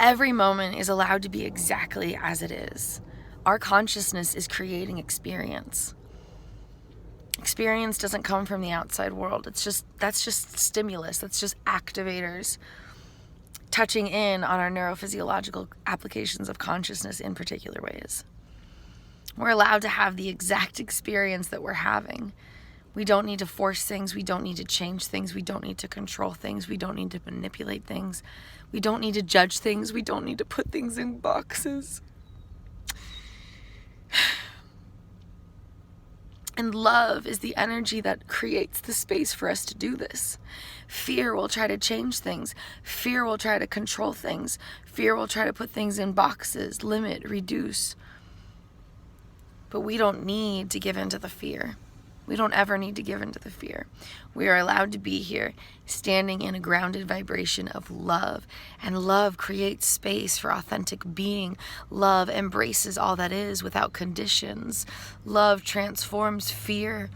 Every moment is allowed to be exactly as it is. Our consciousness is creating experience. Experience doesn't come from the outside world. That's just stimulus. That's just activators touching in on our neurophysiological applications of consciousness in particular ways. We're allowed to have the exact experience that we're having. We don't need to force things. We don't need to change things. We don't need to control things. We don't need to manipulate things. We don't need to judge things. We don't need to put things in boxes. And love is the energy that creates the space for us to do this. Fear will try to change things. Fear will try to control things. Fear will try to put things in boxes, limit, reduce. But we don't need to give in to the fear. We don't ever need to give in to the fear. We are allowed to be here, standing in a grounded vibration of love. And love creates space for authentic being. Love embraces all that is without conditions. Love transforms fear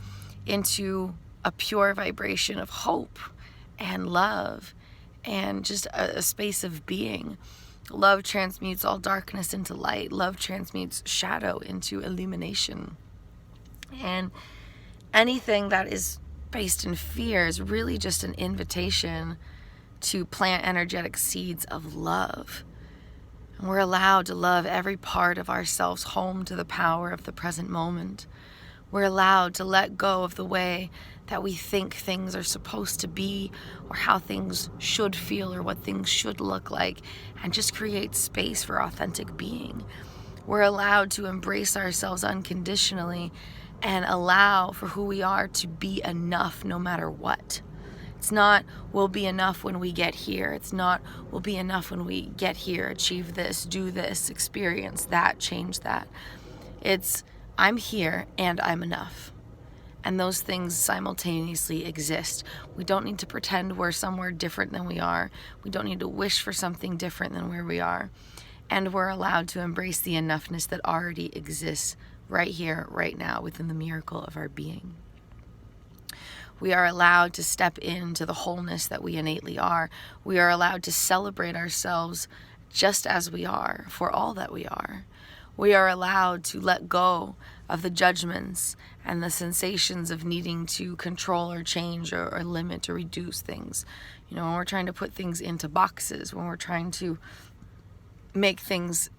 into a pure vibration of hope and love and just a space of being. Love transmutes all darkness into light. Love transmutes shadow into illumination. And anything that is based in fear is really just an invitation to plant energetic seeds of love. And we're allowed to love every part of ourselves home to the power of the present moment. We're allowed to let go of the way that we think things are supposed to be, or how things should feel, or what things should look like, and just create space for authentic being. We're allowed to embrace ourselves unconditionally and allow for who we are to be enough no matter what. It's not, we'll be enough when we get here. It's not, we'll be enough when we get here, achieve this, do this, experience that, change that. It's, I'm here and I'm enough. And those things simultaneously exist. We don't need to pretend we're somewhere different than we are. We don't need to wish for something different than where we are. And we're allowed to embrace the enoughness that already exists right here, right now, within the miracle of our being. We are allowed to step into the wholeness that we innately are. We are allowed to celebrate ourselves just as we are, for all that we are. We are allowed to let go of the judgments and the sensations of needing to control or change or limit or reduce things. You know, when we're trying to put things into boxes, when we're trying to make things,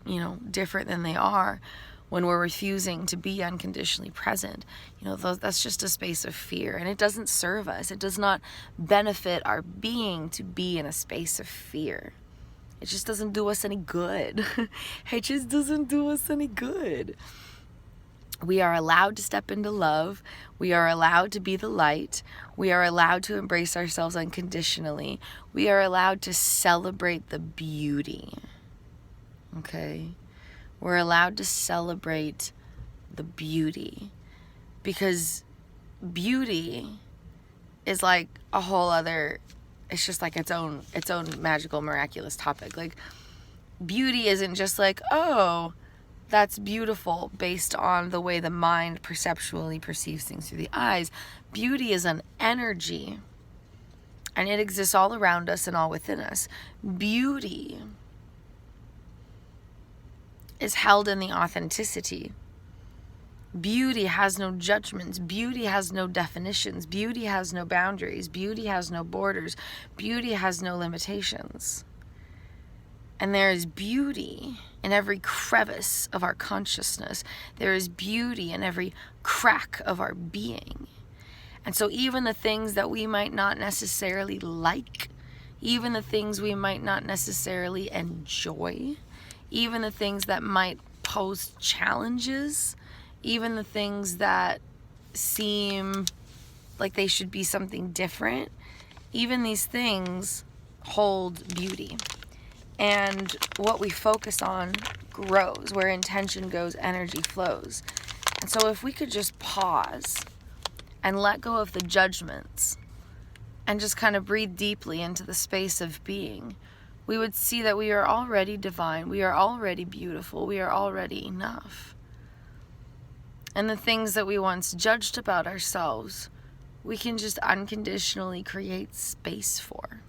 different than they are, when we're refusing to be unconditionally present, that's just a space of fear, and it doesn't serve us. It does not benefit our being to be in a space of fear. It just doesn't do us any good. It just doesn't do us any good. We are allowed to step into love. We are allowed to be the light. We are allowed to embrace ourselves unconditionally. We are allowed to celebrate the beauty. Okay? We're allowed to celebrate the beauty, because beauty is like a whole other, it's just like its own magical, miraculous topic. Like, beauty isn't just like, oh, that's beautiful based on the way the mind perceptually perceives things through the eyes. Beauty is an energy, and it exists all around us and all within us. Beauty is held in the authenticity. Beauty has no judgments. Beauty has no definitions. Beauty has no boundaries. Beauty has no borders. Beauty has no limitations. And there is beauty in every crevice of our consciousness. There is beauty in every crack of our being. And so even the things that we might not necessarily like, even the things we might not necessarily enjoy, even the things that might pose challenges, even the things that seem like they should be something different, even these things hold beauty. And what we focus on grows. Where intention goes, energy flows. And so if we could just pause and let go of the judgments and just kind of breathe deeply into the space of being, we would see that we are already divine. We are already beautiful. We are already enough. And the things that we once judged about ourselves, we can just unconditionally create space for.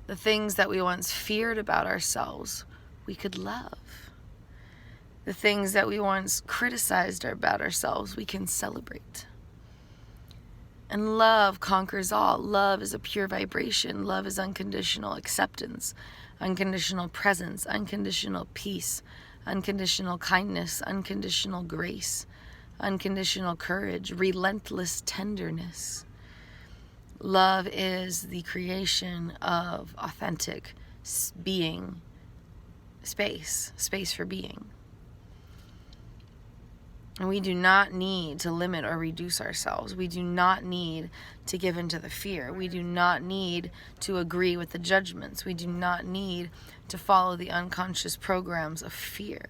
The things that we once feared about ourselves, we could love. The things that we once criticized about ourselves, we can celebrate. And love conquers all. Love is a pure vibration. Love is unconditional acceptance, unconditional presence, unconditional peace, unconditional kindness, unconditional grace, unconditional courage, relentless tenderness. Love is the creation of authentic being, space for being. And we do not need to limit or reduce ourselves. We do not need to give into the fear. We do not need to agree with the judgments. We do not need to follow the unconscious programs of fear.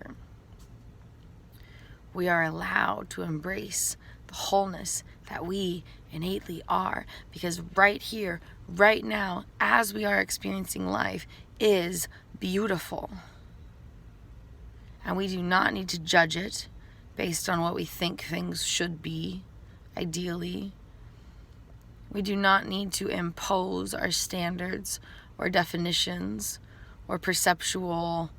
We are allowed to embrace the wholeness that we innately are, because right here, right now, as we are experiencing life, is beautiful. And we do not need to judge it based on what we think things should be, ideally. We do not need to impose our standards or definitions or perceptual,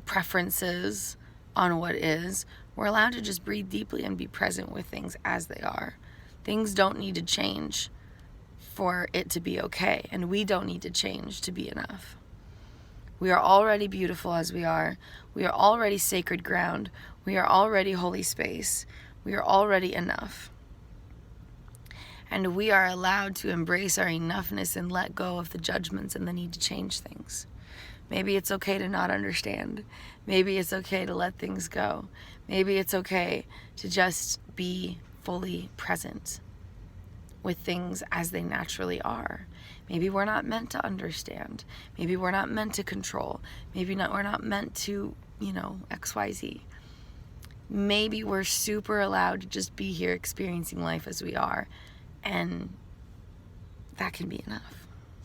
preferences on what is. We're allowed to just breathe deeply and be present with things as they are. Things don't need to change for it to be okay, and we don't need to change to be enough. We are already beautiful as we are. We are already sacred ground. We are already holy space. We are already enough. And we are allowed to embrace our enoughness and let go of the judgments and the need to change things. Maybe it's okay to not understand. Maybe it's okay to let things go. Maybe it's okay to just be fully present with things as they naturally are. Maybe we're not meant to understand. Maybe we're not meant to control. Maybe we're not meant to, XYZ. Maybe we're super allowed to just be here experiencing life as we are, and that can be enough.